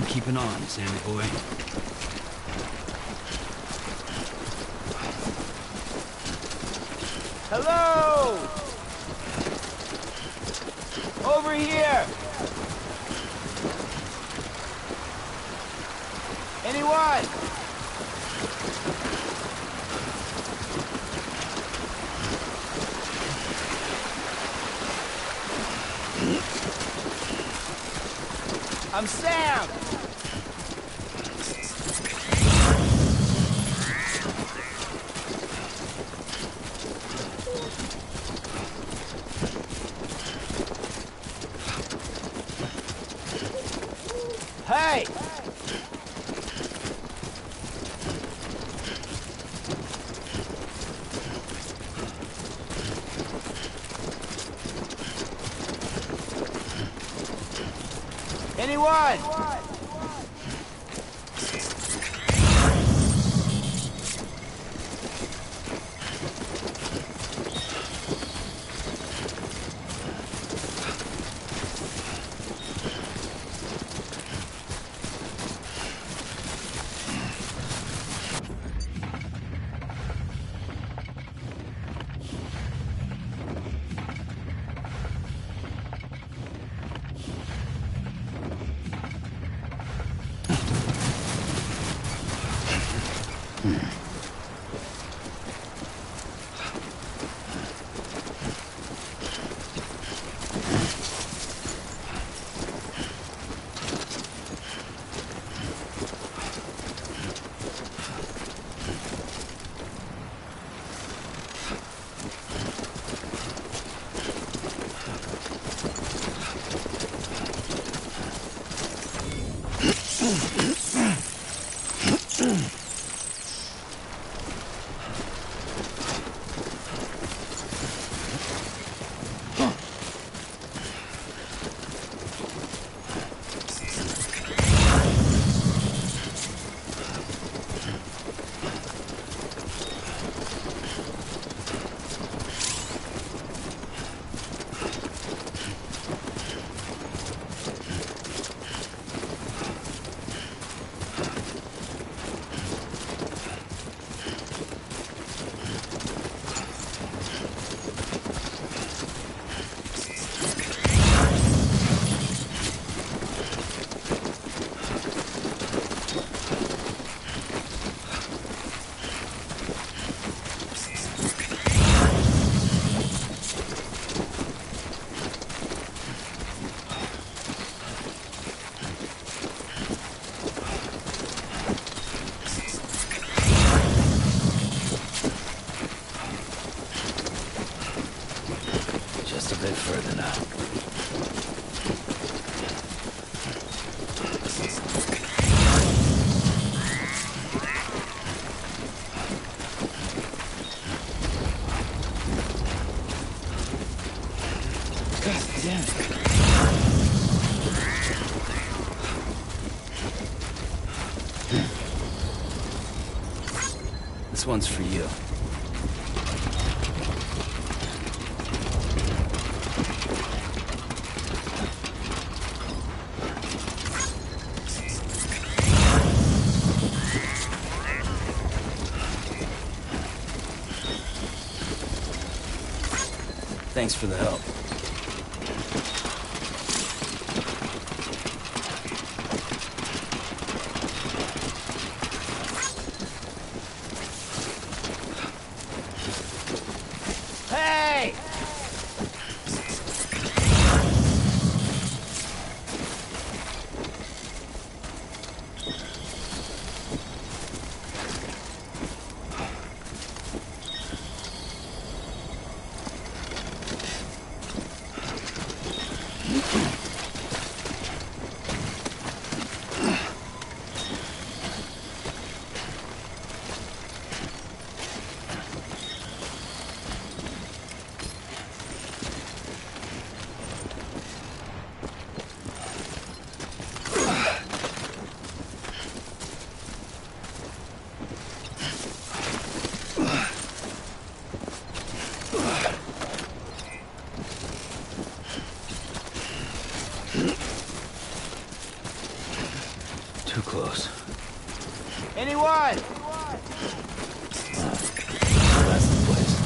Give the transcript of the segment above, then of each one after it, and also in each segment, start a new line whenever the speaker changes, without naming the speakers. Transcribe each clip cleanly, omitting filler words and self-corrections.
keeping on, Sammy boy.
Hello! Over here! Anyone? I'm Sam! Hey! Anyone?
Just a bit further now. God damn it. This one's for you. Thanks for the help.
Hey!
close.
Anyone?
That's the place.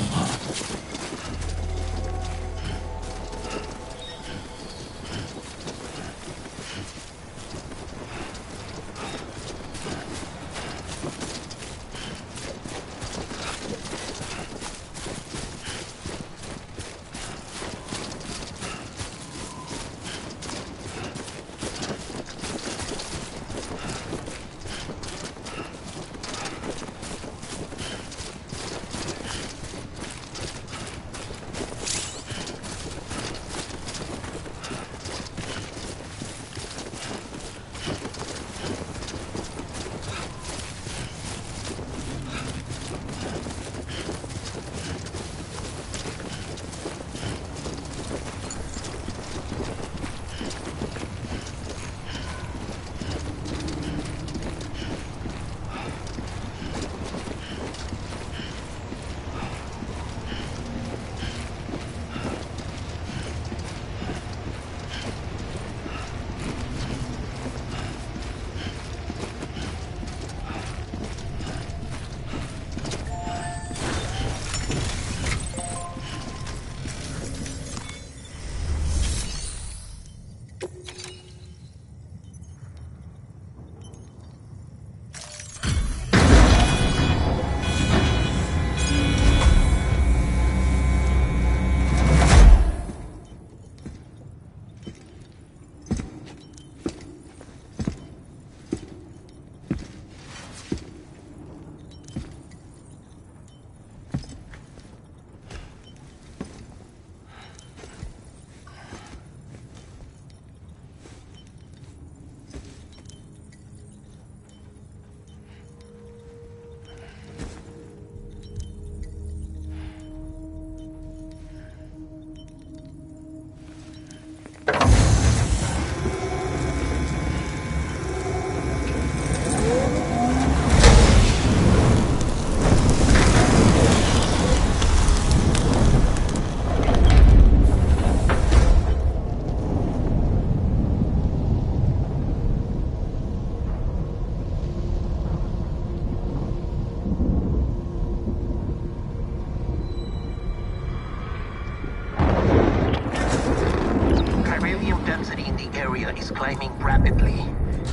Is climbing rapidly.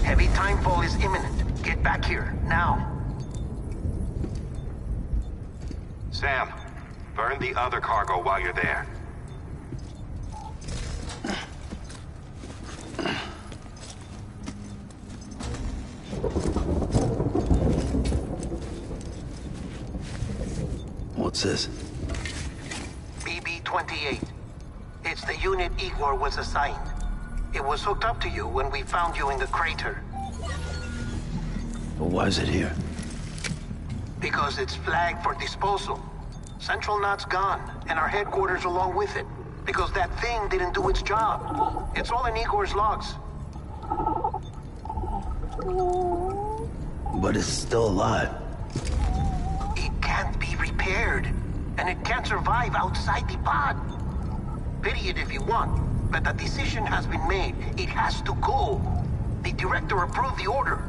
Heavy timefall is imminent. Get back here, now.
Sam, burn the other cargo while you're there.
What's this?
BB-28. It's the unit Igor was assigned. It was hooked up to you when we found you in the crater.
But why is it here?
Because it's flagged for disposal. Central Knot's gone, and our headquarters along with it. Because that thing didn't do its job. It's all in Igor's logs.
But it's still alive.
It can't be repaired, and it can't survive outside the pod. Pity it if you want. But the decision has been made. It has to go. The director approved the order.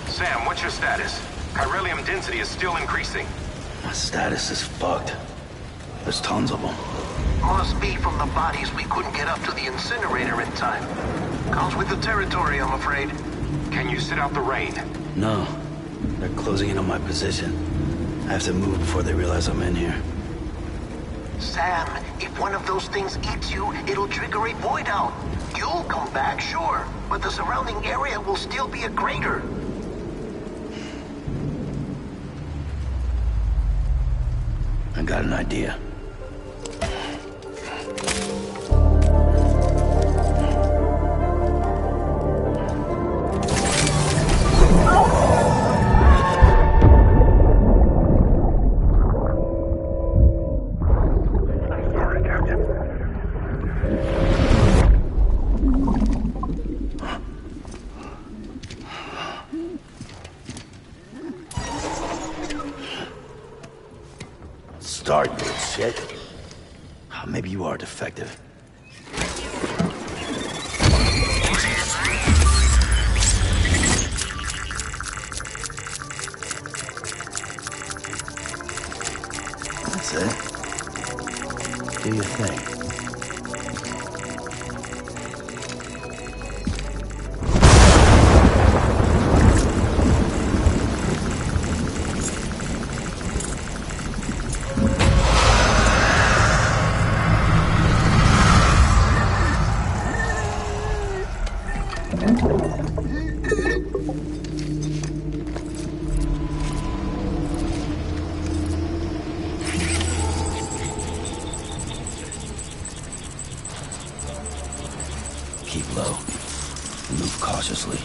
Sam, what's your status? Chiralium density is still increasing.
My status is fucked. There's tons of them.
Must be from the bodies we couldn't get up to the incinerator in time. Comes with the territory, I'm afraid.
Can you sit out the rain?
No. They're closing in on my position. I have to move before they realize I'm in here.
Sam, if one of those things eats you, it'll trigger a void out. You'll come back, sure, but the surrounding area will still be a crater.
I got an idea. Start, you shit. Oh, maybe you are defective. That's it. Do your thing. Keep low. Move cautiously.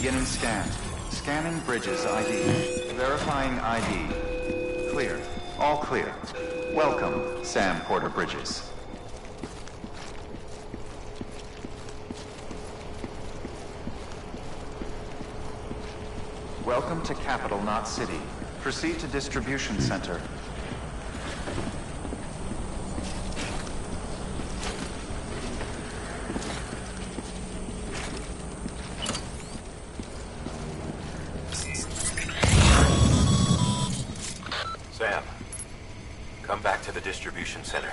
Beginning scan. Scanning bridges ID. Verifying ID. Clear. All clear. Welcome, Sam Porter Bridges. Welcome to Capital Knot City. Proceed to Distribution Center.
Sam, come back to the distribution center.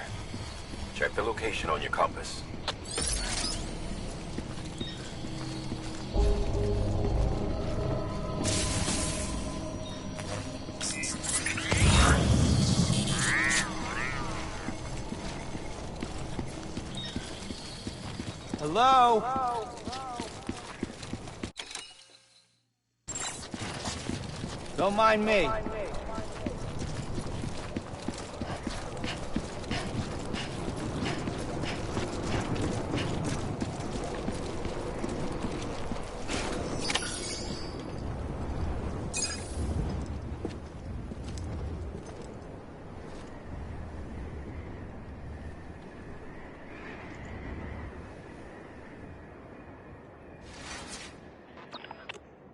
Check the location on your compass.
Hello? Don't mind me.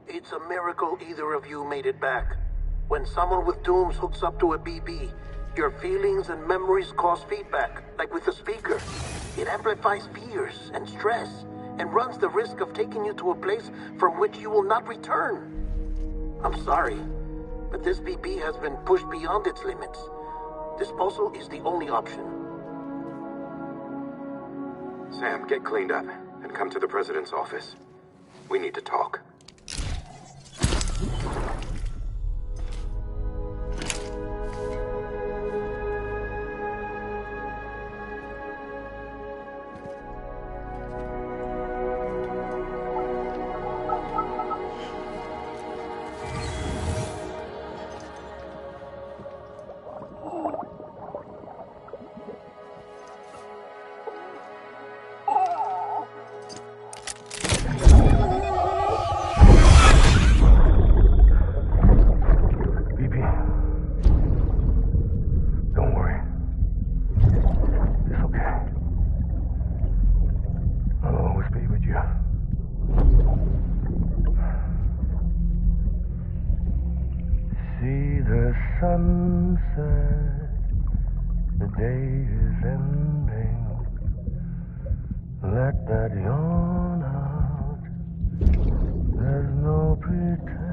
It's a miracle either of you made it back. When someone with dooms hooks up to a BB, Your feelings and memories cause feedback, like with a speaker. It amplifies fears and stress, and runs the risk of taking you to a place from which you will not return. I'm sorry, but this BB has been pushed beyond its limits. Disposal is the only option.
Sam, get cleaned up and come to the President's office. We need to talk.
Sunset, the day is ending. Let that yawn out. There's no pretending.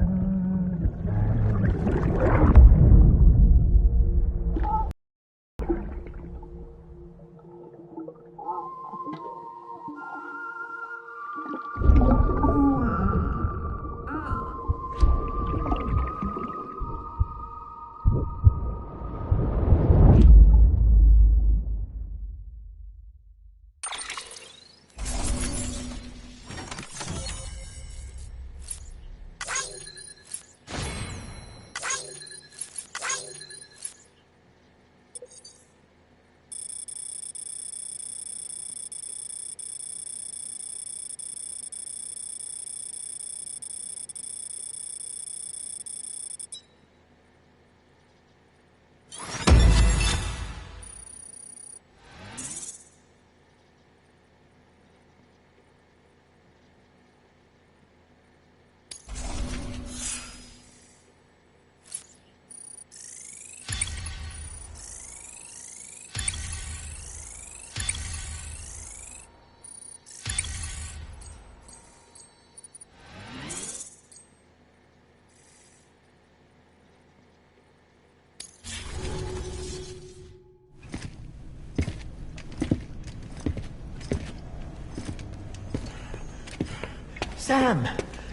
Sam,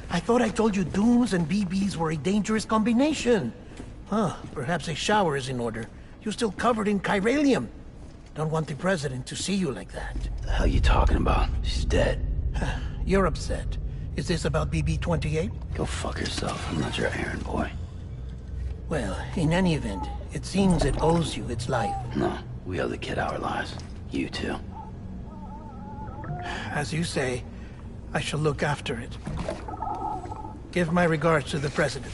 I thought I told you dooms and BBs were a dangerous combination. Huh, perhaps a shower is in order. You're still covered in chiralium. Don't want the President to see you like that.
The hell you talking about? She's dead.
You're upset. Is this about BB-28?
Go fuck yourself. I'm not your errand boy.
Well, in any event, it seems it owes you its life.
No, we owe the kid our lives. You too.
As you say, I shall look after it. Give my regards to the President.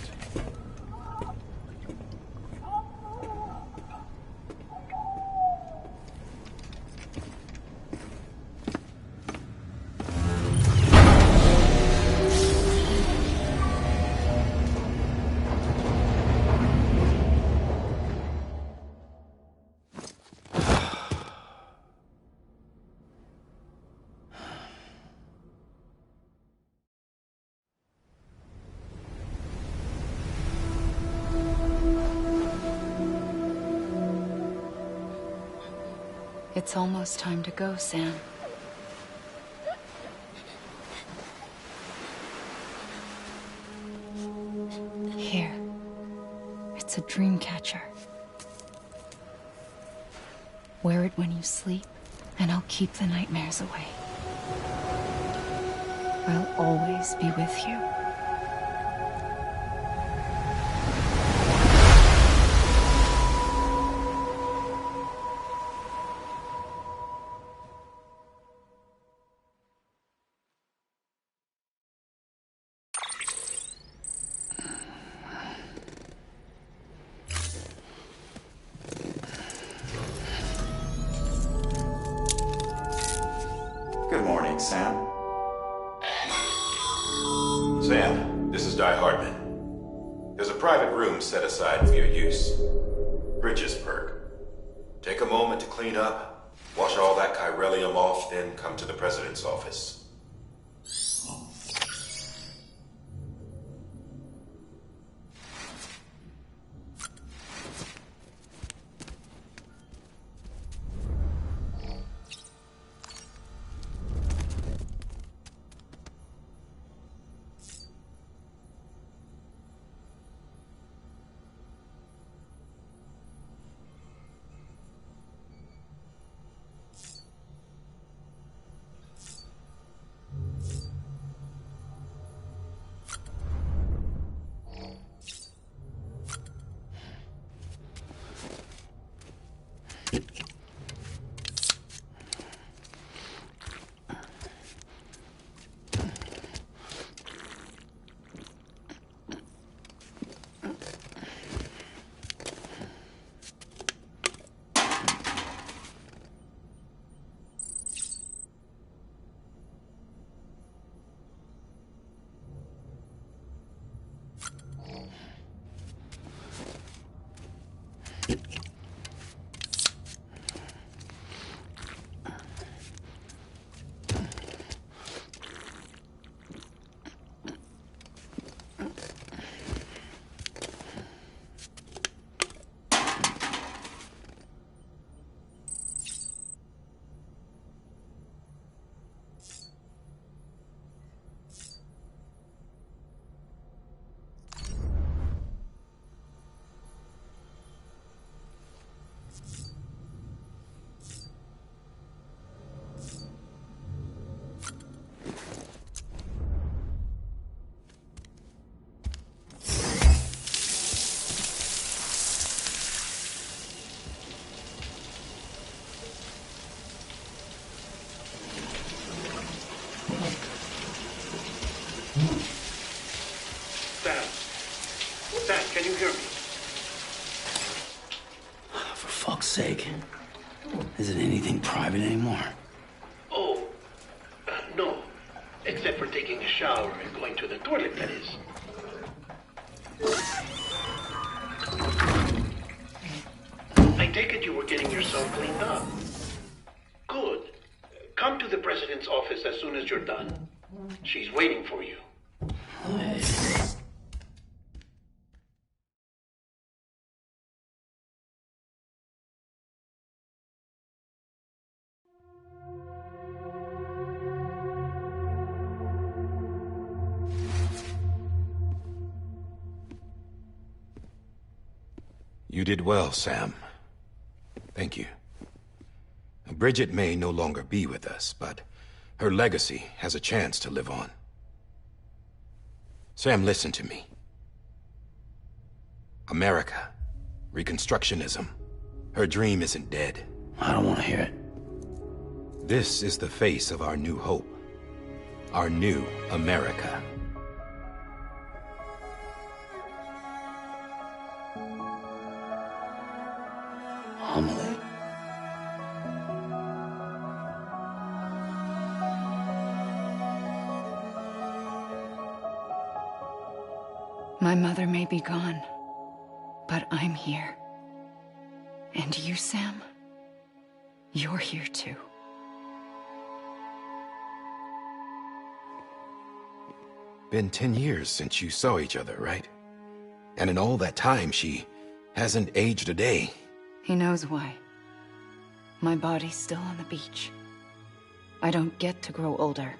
It's almost time to go, Sam. Here. It's a dream catcher. Wear it when you sleep, and I'll keep the nightmares away. I'll always be with you.
Good morning, Sam.
Sam, this is Di Hartman. There's a private room set aside for your use. Bridges perk. Take a moment to clean up, wash all that chiralium off, then come to the President's office.
Sam, can you hear me?
For fuck's sake. Isn't anything private anymore?
Oh, no. Except for taking a shower and going to the toilet, that is. I take it you were getting yourself cleaned up. Good. Come to the President's office as soon as you're done. She's waiting for you.
You did well, Sam. Thank you. Bridget may no longer be with us, but her legacy has a chance to live on. Sam, listen to me. America, Reconstructionism, her dream isn't dead.
I don't want to hear it.
This is the face of our new hope. Our new America.
Homily.
My mother may be gone, but I'm here. And you, Sam, you're here too.
Been 10 years since you saw each other, right? And in all that time, she hasn't aged a day.
He knows why. My body's still on the beach. I don't get to grow older.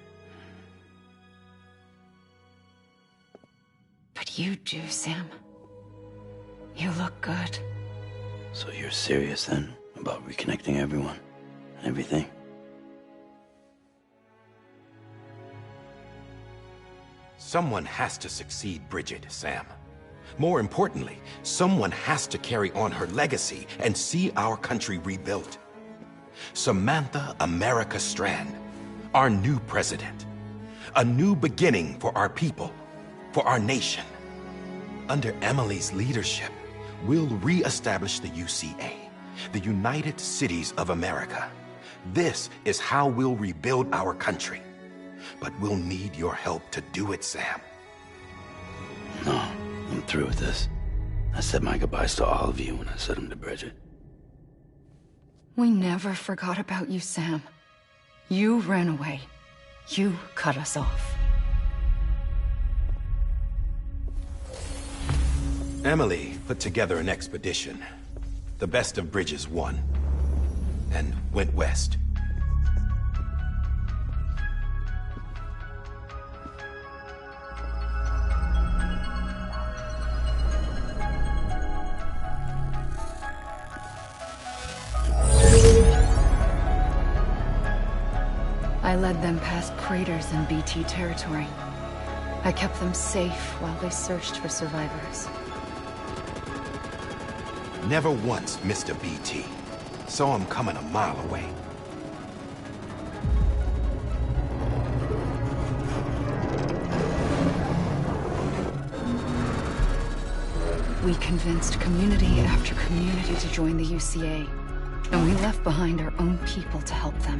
But you do, Sam. You look good.
So you're serious then about reconnecting everyone and everything?
Someone has to succeed Bridget, Sam. More importantly, someone has to carry on her legacy and see our country rebuilt. Samantha America Strand, our new president. A new beginning for our people, for our nation. Under Emily's leadership, we'll re-establish the UCA, the United Cities of America. This is how we'll rebuild our country. But we'll need your help to do it, Sam.
No, I'm through with this. I said my goodbyes to all of you when I said them to Bridget.
We never forgot about you, Sam. You ran away. You cut us off.
Emily put together an expedition. The best of Bridges won. And went west.
I led them past craters in BT territory. I kept them safe while they searched for survivors.
Never once missed a BT. Saw him coming a mile away.
We convinced community after community to join the UCA, and we left behind our own people to help them.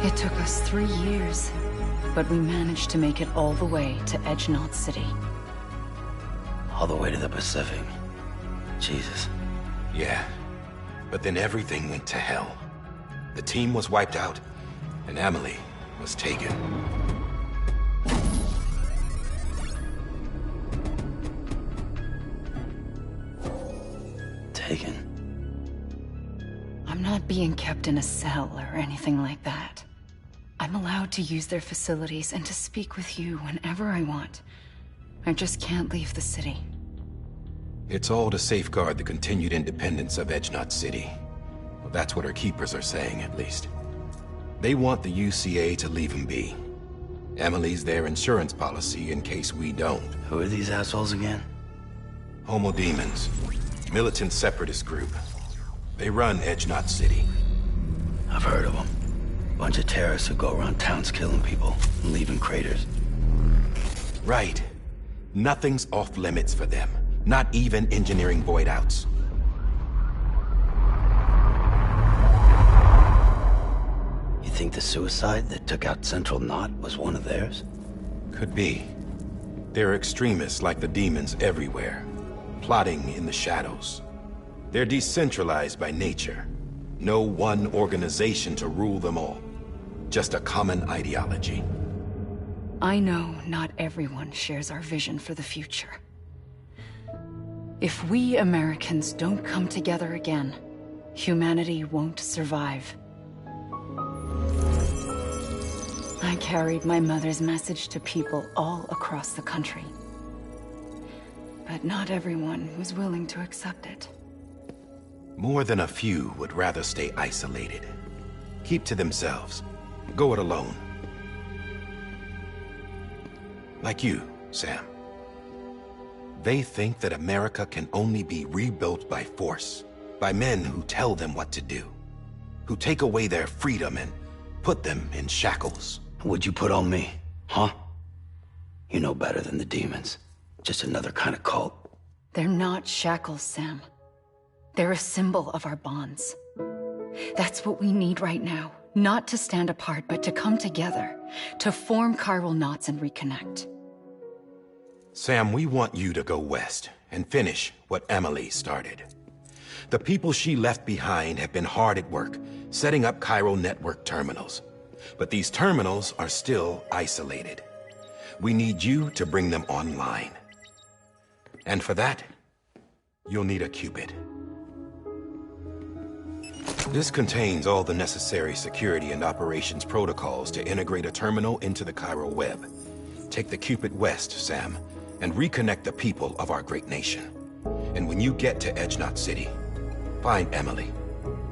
It took us 3 years, but we managed to make it all the way to Edgenot City.
All the way to the Pacific. Jesus.
Yeah, but then everything went to hell. The team was wiped out, and Emily was taken.
Taken?
I'm not being kept in a cell or anything like that. I'm allowed to use their facilities and to speak with you whenever I want. I just can't leave the city.
It's all to safeguard the continued independence of Edgenot City. Well, that's what our keepers are saying, at least. They want the UCA to leave him be. Emily's their insurance policy in case we don't.
Who are these assholes again?
Homo Demons. Militant separatist group. They run Edgenot City.
I've heard of them. Bunch of terrorists who go around towns killing people and leaving craters.
Right. Nothing's off limits for them. Not even engineering void outs.
You think the suicide that took out Central Knot was one of theirs?
Could be. There are extremists like the demons everywhere, plotting in the shadows. They're decentralized by nature. No one organization to rule them all. Just a common ideology.
I know not everyone shares our vision for the future. If we Americans don't come together again, humanity won't survive. I carried my mother's message to people all across the country. But not everyone was willing to accept it.
More than a few would rather stay isolated. Keep to themselves. Go it alone. Like you, Sam. They think that America can only be rebuilt by force, by men who tell them what to do, who take away their freedom and put them in shackles.
What'd you put on me, huh? You know better than the demons. Just another kind of cult.
They're not shackles, Sam. They're a symbol of our bonds. That's what we need right now. Not to stand apart, but to come together, to form chiral knots and reconnect.
Sam, we want you to go west and finish what Emily started. The people she left behind have been hard at work, setting up chiral network terminals. But these terminals are still isolated. We need you to bring them online. And for that, you'll need a Cupid. This contains all the necessary security and operations protocols to integrate a terminal into the chiral web. Take the Cupid west, Sam, and reconnect the people of our great nation. And when you get to Edgenot City, find Emily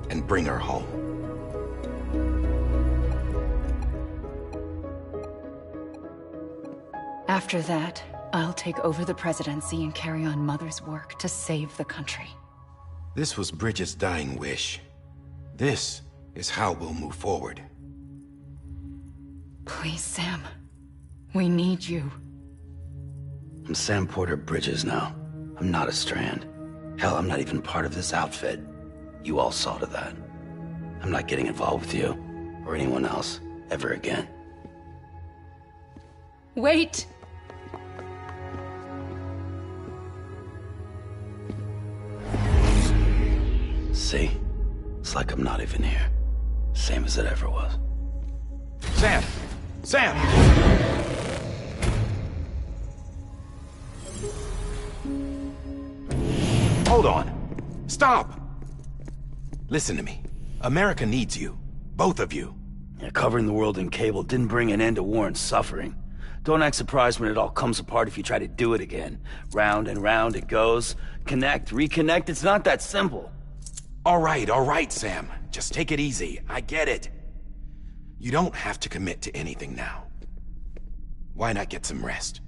and bring her home.
After that, I'll take over the presidency and carry on Mother's work to save the country.
This was Bridget's dying wish. This is how we'll move forward.
Please, Sam. We need you.
I'm Sam Porter Bridges now. I'm not a Strand. Hell, I'm not even part of this outfit. You all saw to that. I'm not getting involved with you, or anyone else, ever again.
Wait!
See? It's like I'm not even here. Same as it ever was.
Sam! Sam! Hold on. Stop! Listen to me. America needs you. Both of you.
Yeah, covering the world in cable didn't bring an end to war and suffering. Don't act surprised when it all comes apart if you try to do it again. Round and round it goes. Connect, reconnect, it's not that simple.
All right, Sam. Just take it easy. I get it. You don't have to commit to anything now. Why not get some rest?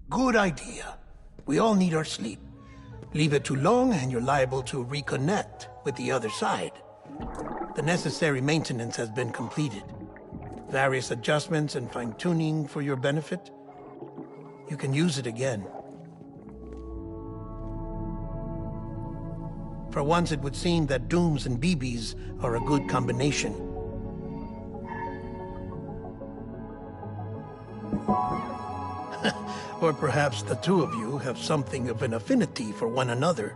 Good idea. We all need our sleep. Leave it too long and you're liable to reconnect with the other side. The necessary maintenance has been completed. Various adjustments and fine-tuning for your benefit. You can use it again. For once, it would seem that Dooms and BBs are a good combination. Or perhaps the two of you have something of an affinity for one another.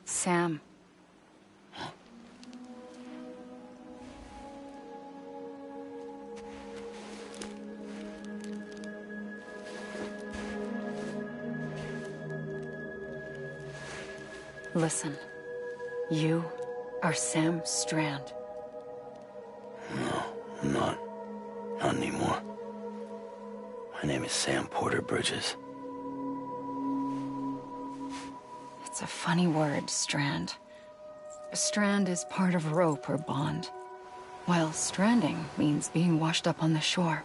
Sam. Listen. You are Sam Strand.
No, I'm not. Not anymore. My name is Sam Porter Bridges.
It's a funny word, strand. A strand is part of rope or bond, while stranding means being washed up on the shore.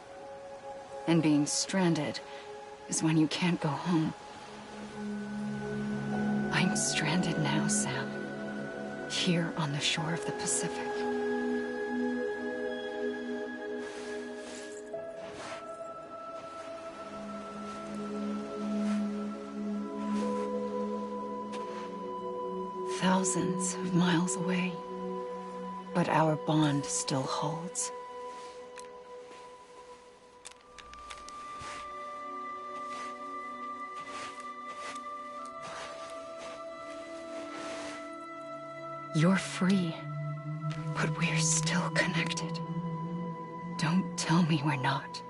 And being stranded is when you can't go home. I'm stranded now, Sam. Here on the shore of the Pacific. Thousands of miles away, but our bond still holds. You're free, but we're still connected. Don't tell me we're not.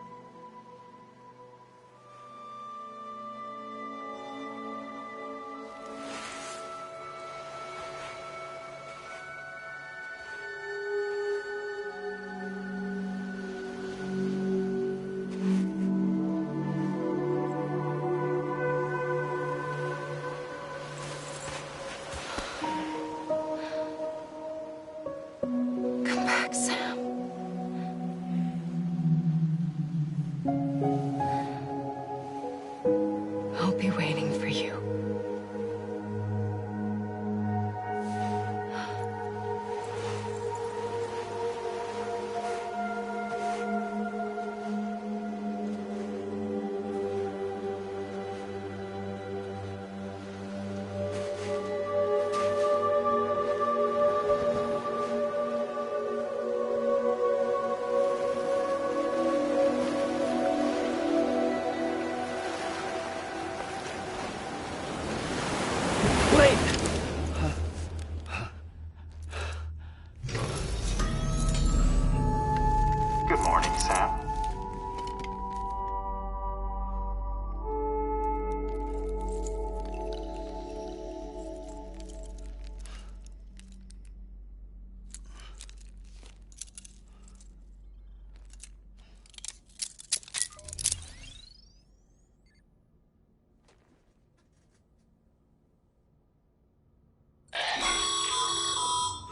Good morning, Sam.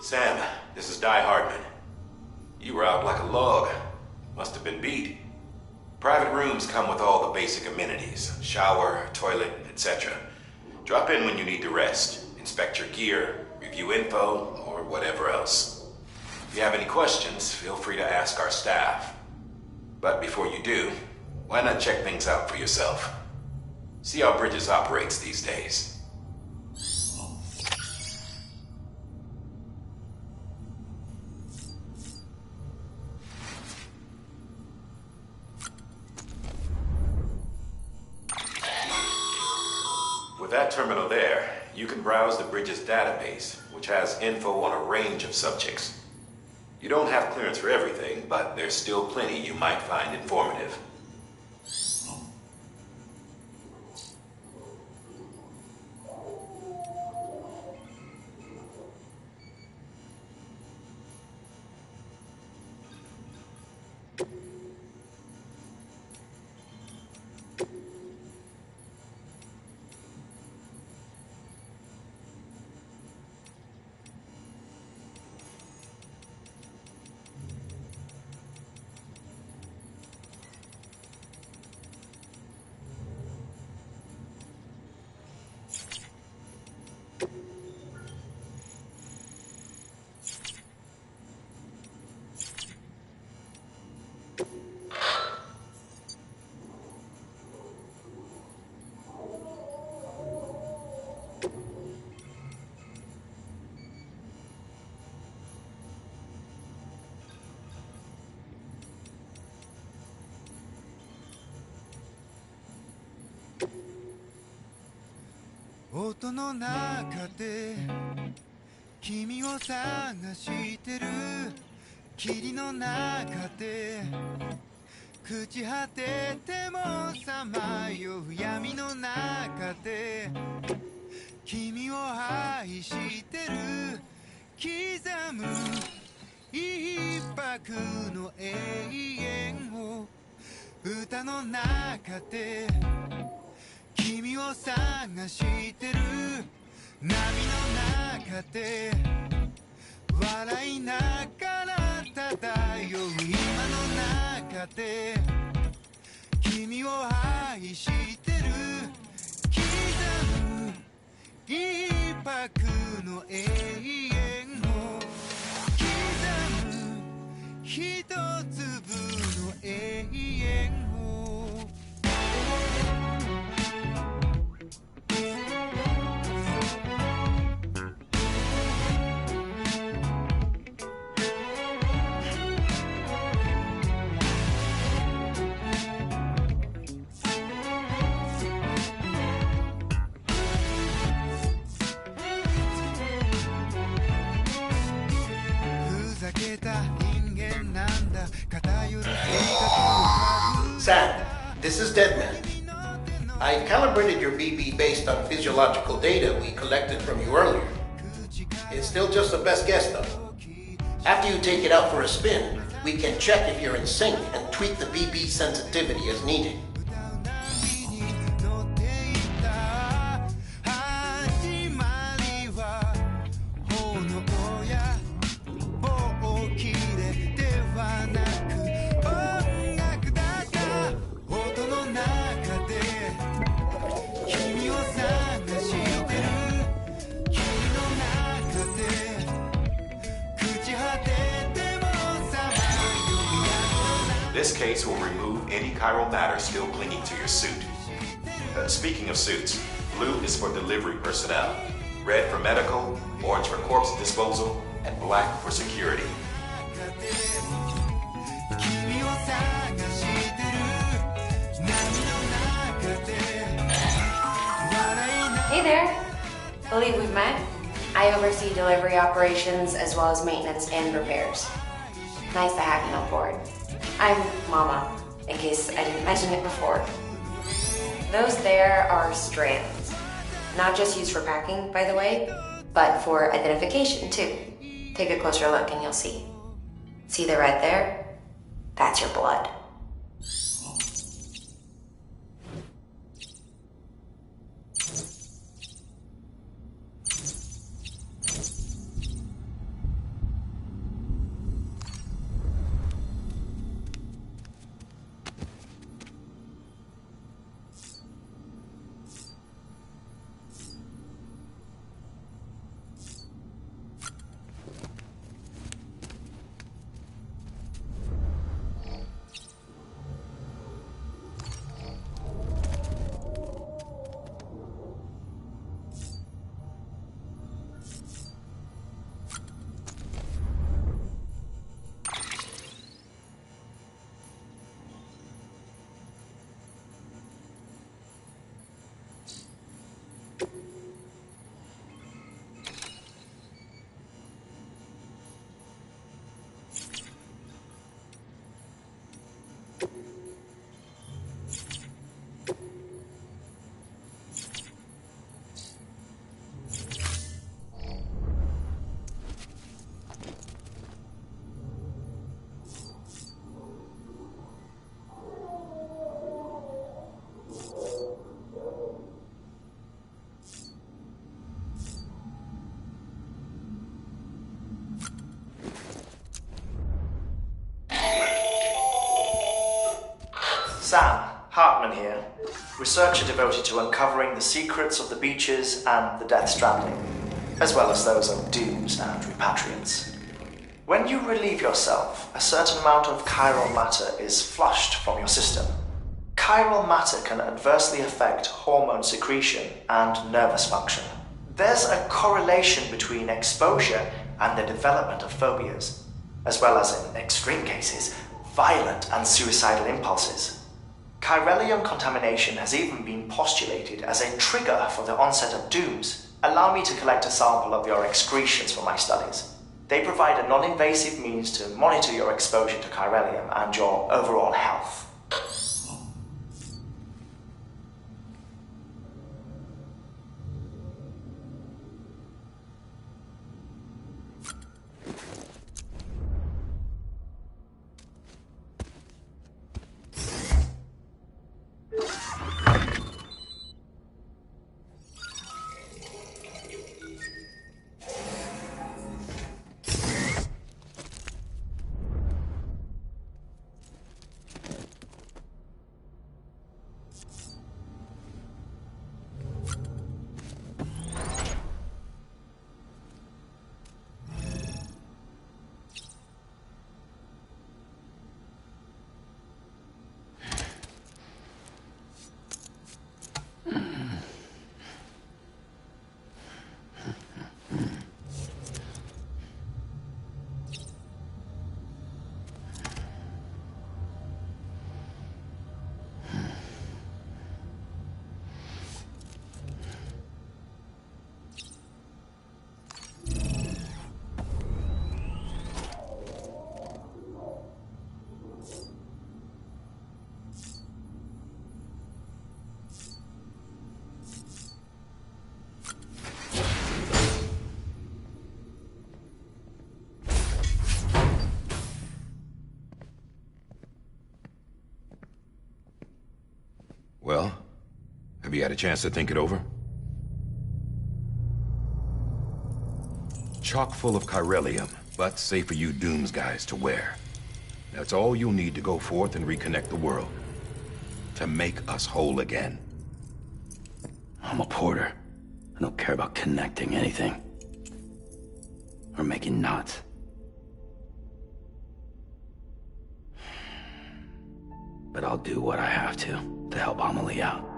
Sam, this is Di Hardman. You were out like a log. Must have been beat. Private rooms come with all the basic amenities. Shower, toilet, etc. Drop in when you need to rest. Inspect your gear, review info, or whatever else. If you have any questions, feel free to ask our staff. But before you do, why not check things out for yourself? See how Bridges operates these days. With that terminal there, you can browse the Bridges database, which has info on a range of subjects. You don't have clearance for everything, but there's still plenty you might find informative.
音の中で君を探してる霧の中で朽ち果ててもさまよう闇の中で君を愛してる刻む一拍の永遠を歌の中で君を探してる波の中で笑いながら漂う今の中で君を愛してる刻む一拍の永遠を刻む一粒の永遠を
Sam, this is Deadman. I calibrated your BB based on physiological data we collected from you earlier. It's still just a best guess, though. After you take it out for a spin, we can check if you're in sync and tweak the BB sensitivity as needed.
This case will remove any chiral matter still clinging to your suit. Speaking of suits, blue is for delivery personnel, red for medical, orange for corpse disposal, and black for security.
Hey there! Believe we've met? I oversee delivery operations as well as maintenance and repairs. Nice to have you on board. I'm Mama, in case I didn't mention it before. Those there are strands. Not just used for packing, by the way, but for identification too. Take a closer look and you'll see. See the red there? That's your blood.
Sam, Hartman here, researcher devoted to uncovering the secrets of the beaches and the Death Stranding, as well as those of dooms and repatriants. When you relieve yourself, a certain amount of chiral matter is flushed from your system. Chiral matter can adversely affect hormone secretion and nervous function. There's a correlation between exposure and the development of phobias, as well as, in extreme cases, violent and suicidal impulses. Chiralium contamination has even been postulated as a trigger for the onset of dooms. Allow me to collect a sample of your excretions for my studies. They provide a non-invasive means to monitor your exposure to chiralium and your overall health.
Well, have you had a chance to think it over? Chock full of chiralium, but safe for you Dooms guys to wear. That's all you'll need to go forth and reconnect the world. To make us whole again.
I'm a porter. I don't care about connecting anything. Or making knots. But I'll do what I have to help Amelie out.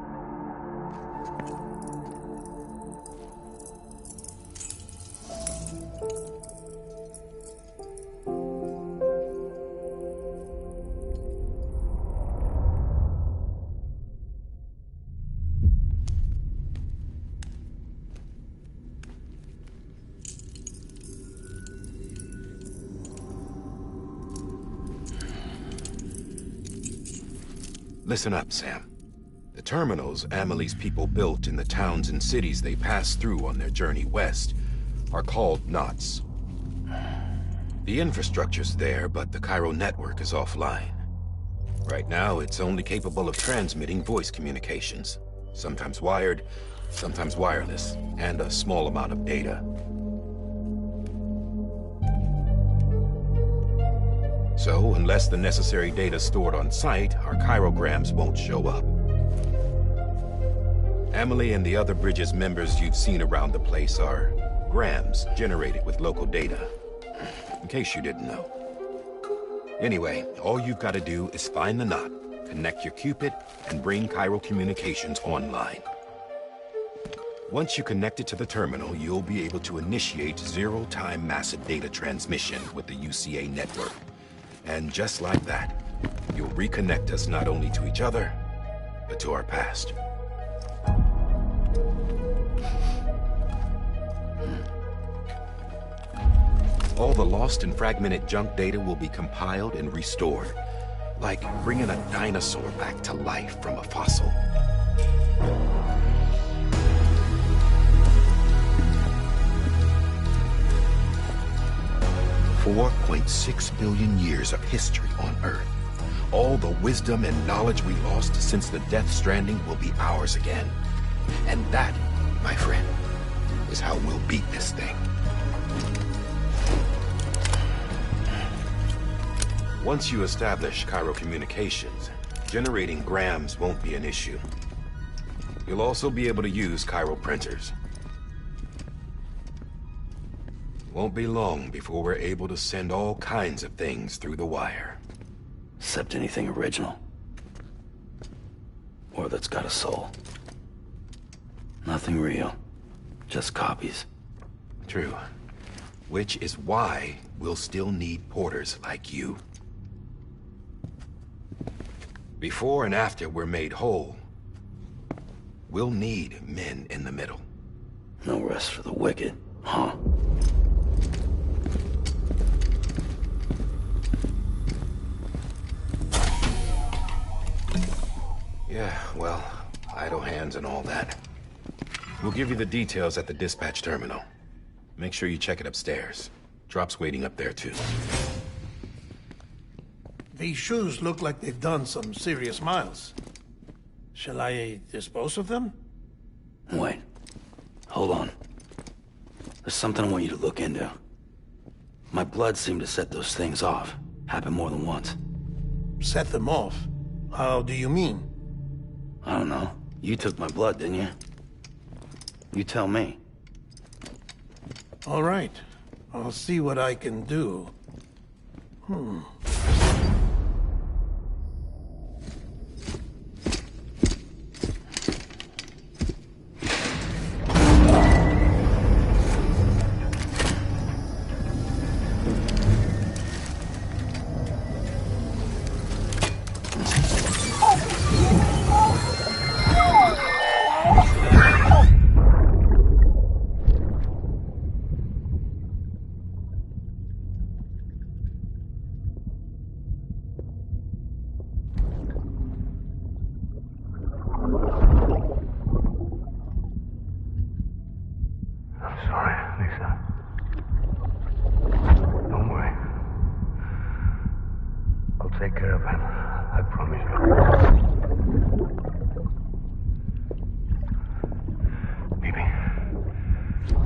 Listen up, Sam. The terminals Amelie's people built in the towns and cities they passed through on their journey west are called knots. The infrastructure's there, but the Cairo network is offline. Right now, it's only capable of transmitting voice communications. Sometimes wired, sometimes wireless, and a small amount of data. So, unless the necessary data's stored on site, our chirograms won't show up. Amelie and the other Bridges members you've seen around the place are grams generated with local data. In case you didn't know. Anyway, all you've got to do is find the knot, connect your Cupid, and bring Cairo communications online. Once you connect it to the terminal, you'll be able to initiate zero-time massive data transmission with the UCA network. And just like that, you'll reconnect us not only to each other, but to our past. All the lost and fragmented junk data will be compiled and restored, like bringing a dinosaur back to life from a fossil. $4.6 billion years of history on Earth. All the wisdom and knowledge we lost since the Death Stranding will be ours again. And that, my friend, is how we'll beat this thing. Once you establish Cairo communications, generating grams won't be an issue. You'll also be able to use Cairo printers. Won't be long before we're able to send all kinds of things through the wire.
Except anything original. Or that's got a soul. Nothing real. Just copies.
True. Which is why we'll still need porters like you. Before and after we're made whole, we'll need men in the middle.
No rest for the wicked, huh?
Yeah, well, idle hands and all that. We'll give you the details at the dispatch terminal. Make sure you check it upstairs. Drop's waiting up there, too.
These shoes look like they've done some serious miles. Shall I dispose of them?
Wait. Hold on. There's something I want you to look into. My blood seemed to set those things off. Happened more than once.
Set them off? How do you mean?
I don't know. You took my blood, didn't you? You tell me.
All right. I'll see what I can do.
I'm sorry, Lisa. Don't worry. I'll take care of him. I promise you. Baby.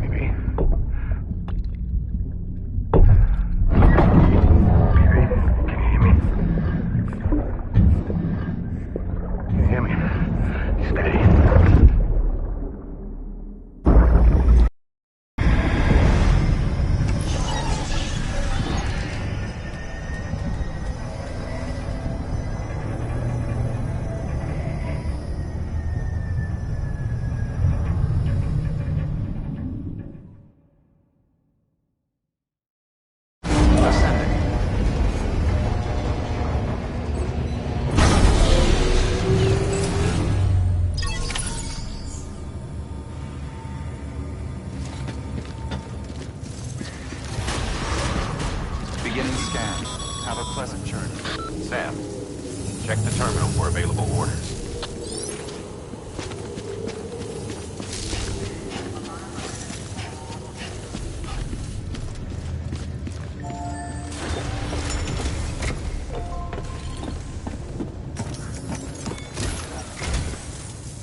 Baby. Baby, can you hear me? Can you hear me? Steady.
Beginning scan. Have a pleasant journey.
Sam, check the terminal for available orders.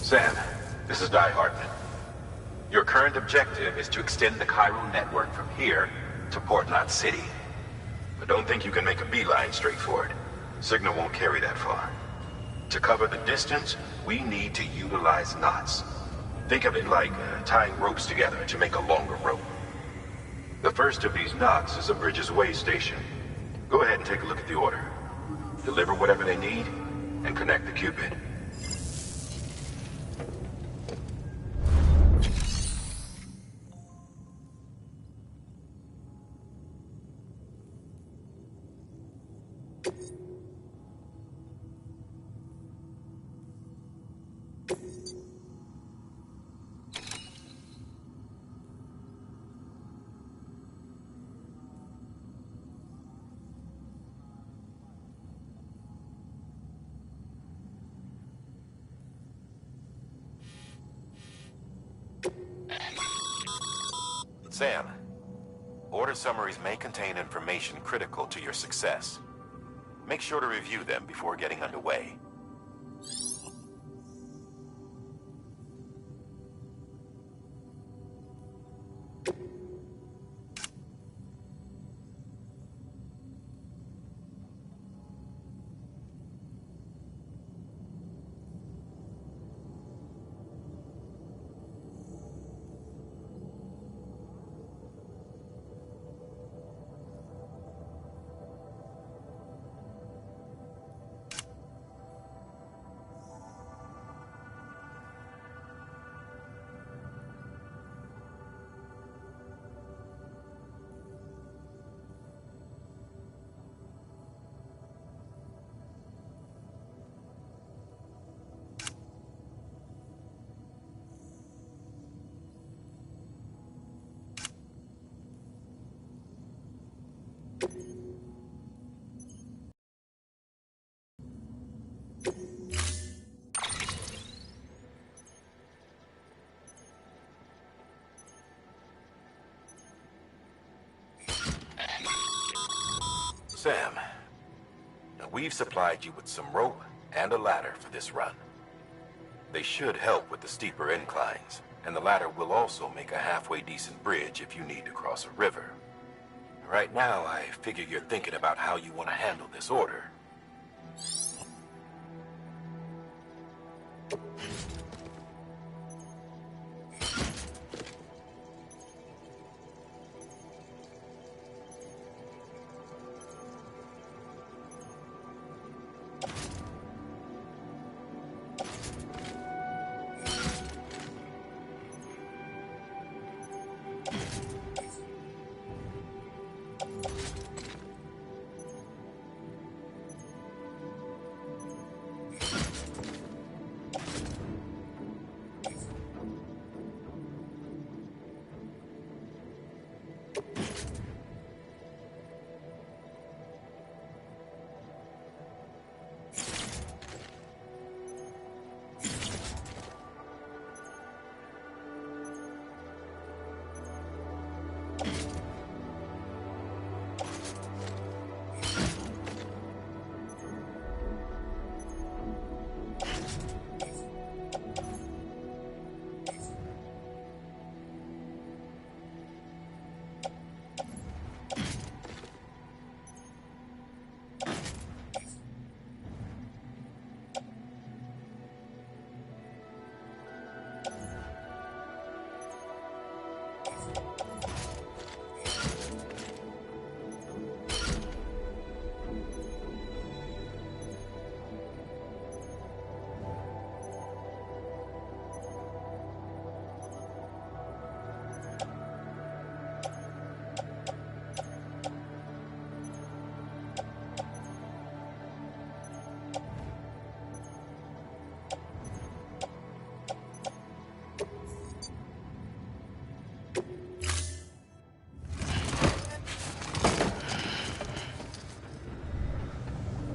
Sam, this is Di Hartman. Your current objective is to extend the Cairo network from here to Port Knot City. But don't think you can make a beeline straight for it. Signal won't carry that far. To cover the distance, we need to utilize knots. Think of it like tying ropes together to make a longer rope. The first of these knots is a Bridges Way station. Go ahead and take a look at the order. Deliver whatever they need, and connect the Cupid. Sam, order summaries may contain information critical to your success. Make sure to review them before getting underway. Sam, now we've supplied you with some rope and a ladder for this run. They should help with the steeper inclines, and the ladder will also make a halfway decent bridge if you need to cross a river. Right now, I figure you're thinking about how you want to handle this order.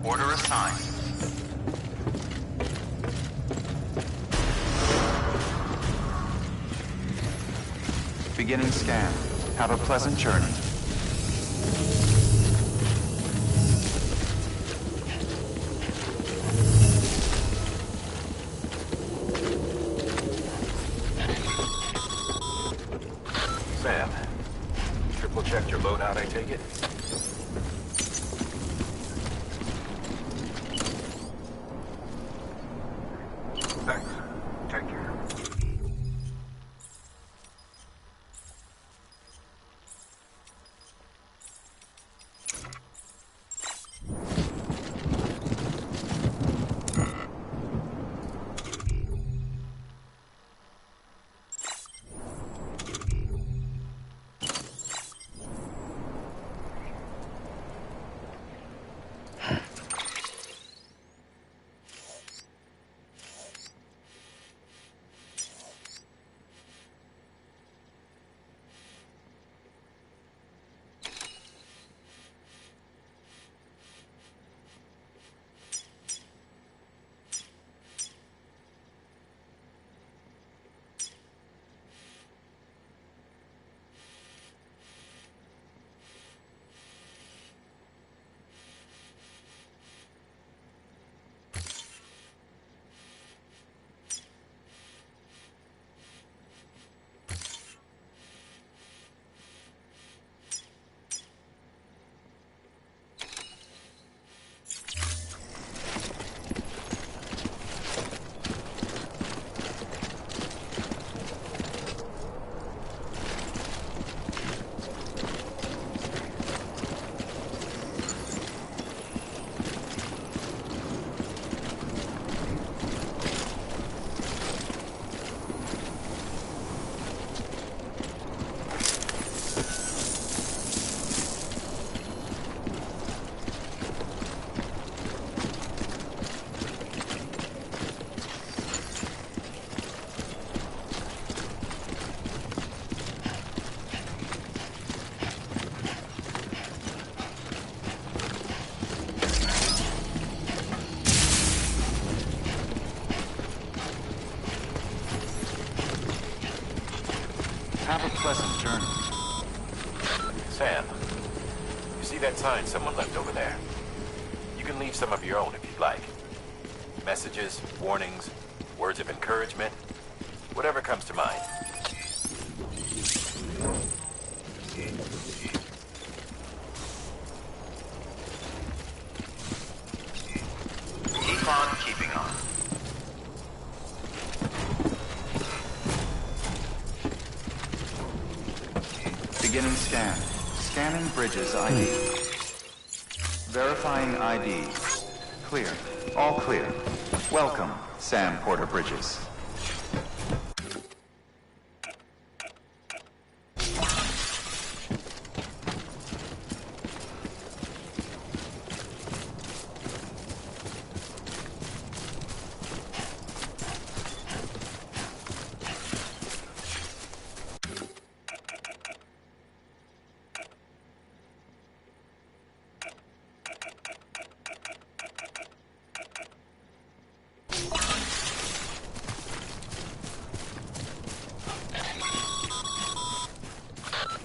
Order assigned. Beginning scan. Have a pleasant journey.
Sam, triple checked your loadout, I take it?
Thanks. Take care.
Have a pleasant journey.
Sam, you see that sign someone left over there? You can leave some of your own if you'd like. Messages, warnings, words of encouragement, whatever comes to mind.
Keep on keeping on. Beginning scan. Scanning Bridges ID. Verifying ID. Clear. All clear. Welcome, Sam Porter Bridges.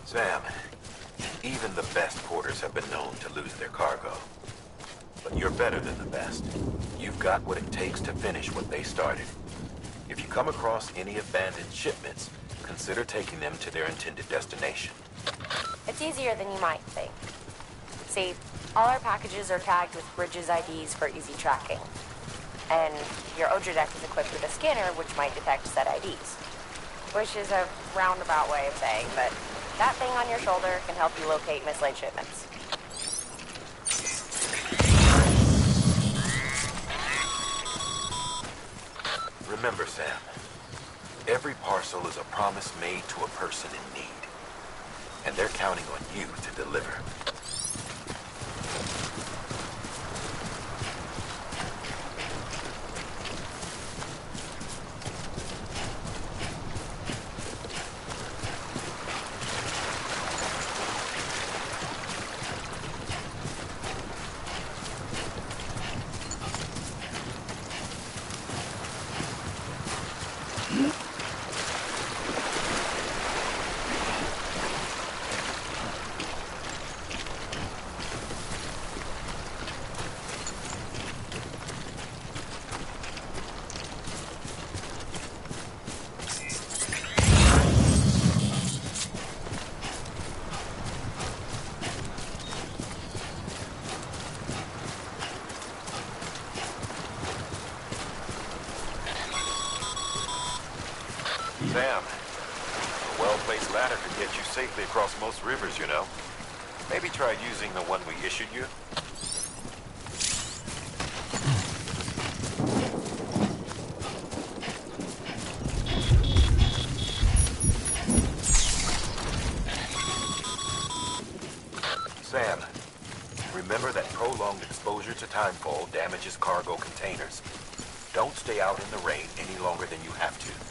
Sam, even the best porters have been known to lose their cargo. But you're better than the best. You've got what it takes to finish what they started. If you come across any abandoned shipments, consider taking them to their intended destination.
It's easier than you might think. See, all our packages are tagged with Bridges IDs for easy tracking. And your Odra deck is equipped with a scanner which might detect said IDs. Which is a roundabout way of saying, but that thing on your shoulder can help you locate mislaid shipments.
Remember, Sam, every parcel is a promise made to a person in need. And they're counting on you to deliver. Sam, a well-placed ladder could get you safely across most rivers, you know. Maybe try using the one we issued you. Sam, remember that prolonged exposure to timefall damages cargo containers. Don't stay out in the rain any longer than you have to.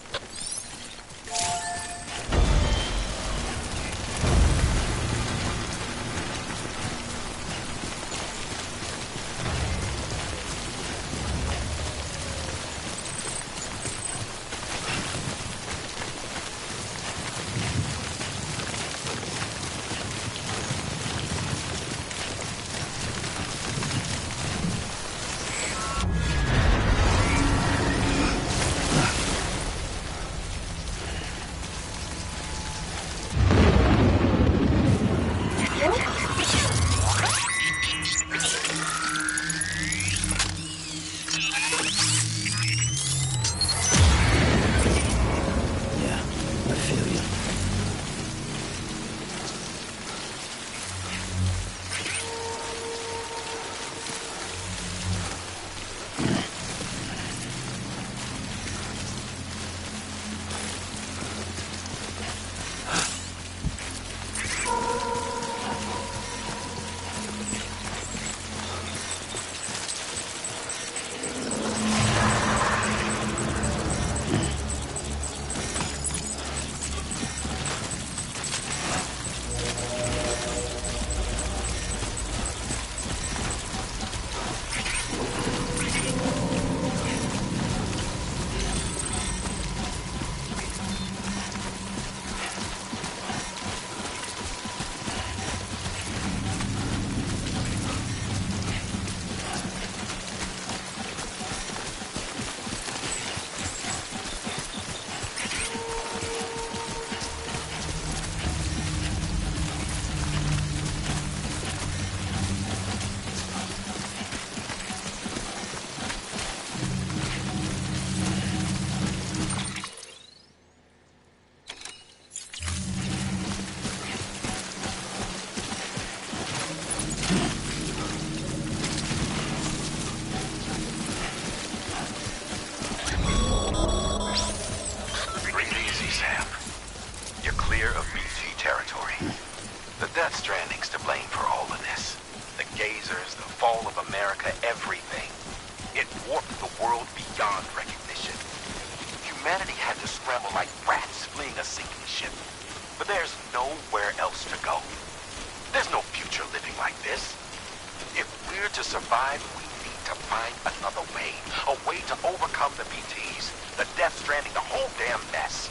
the PTs. The Death Stranding, the whole damn mess.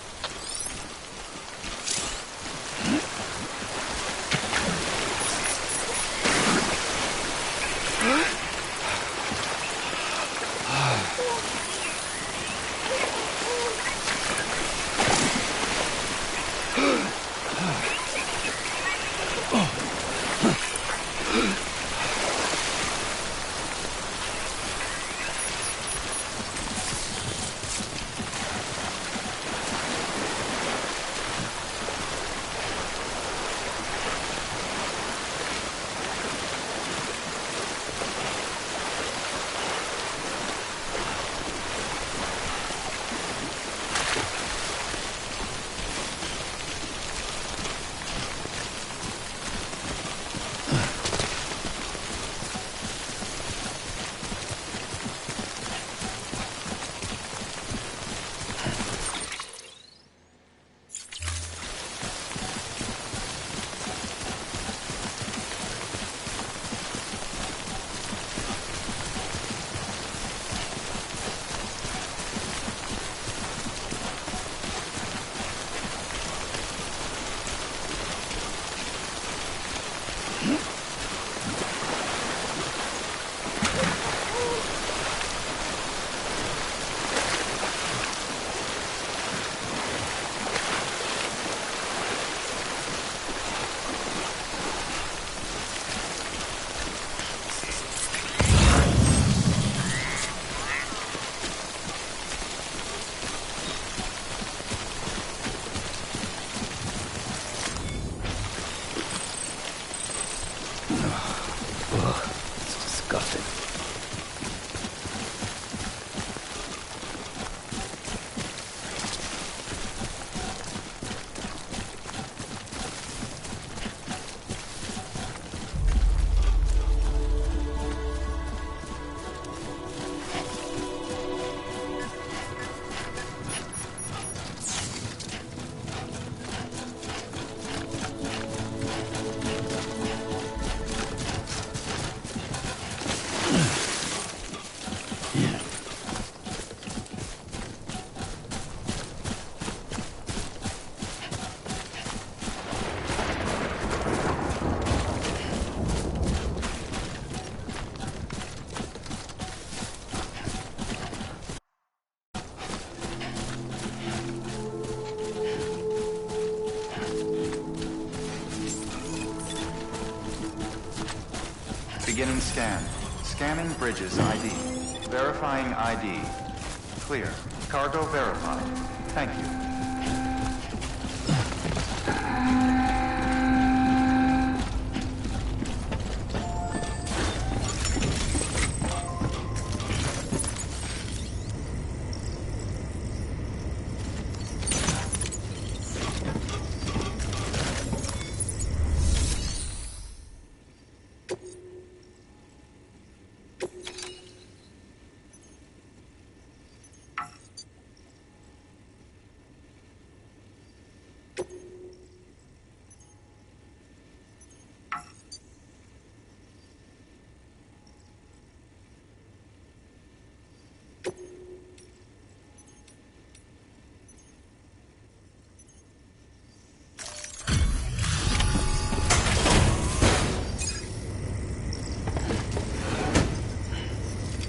Beginning scan. Scanning bridges ID. Verifying ID. Clear. Cargo verified. Thank you.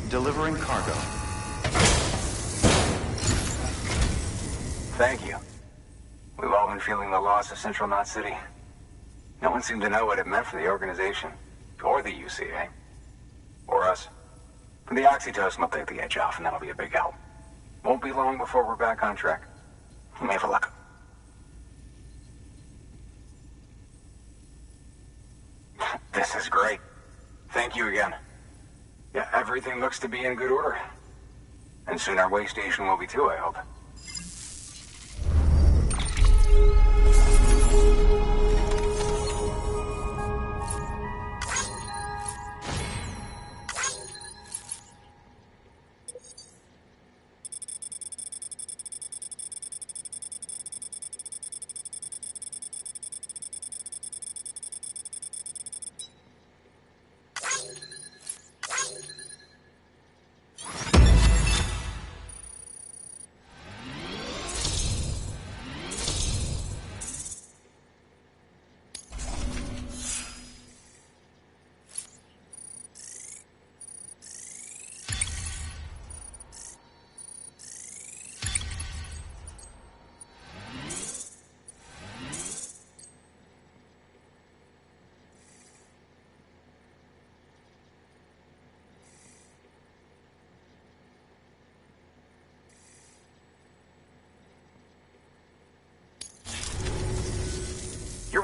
Delivering cargo.
Thank you. We've all been feeling the loss of Central Knot City. No one seemed to know what it meant for the organization, or the UCA, or us. The oxytocin will take the edge off, and that'll be a big help. Won't be long before we're back on track. We may have a luck. This is great. Thank you again. Yeah, everything looks to be in good order. And soon our way station will be too, I hope.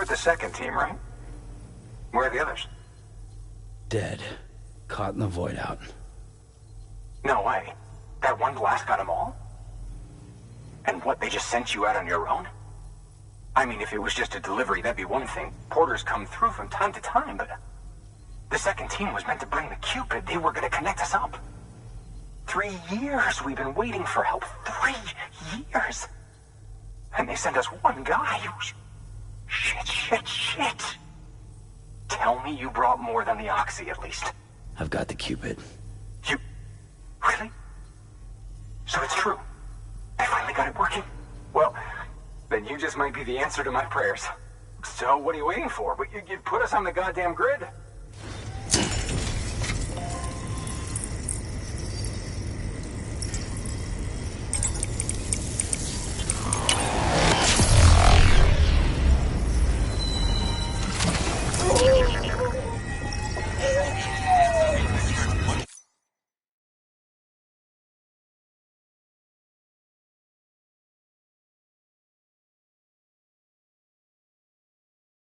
with the second team, right? Where are the others?
Dead. Caught in the void out.
No way. That one blast got them all? And what, they just sent you out on your own? I mean, if it was just a delivery, that'd be one thing. Porters come through from time to time, but... The second team was meant to bring the Cupid. They were gonna connect us up. 3 years we've been waiting for help. 3 years! And they sent us one guy. Shit. Tell me you brought more than the Oxy, at least.
I've got the Cupid.
You... Really? So it's true. I finally got it working. Well, then you just might be the answer to my prayers. So what are you waiting for? You put us on the goddamn grid.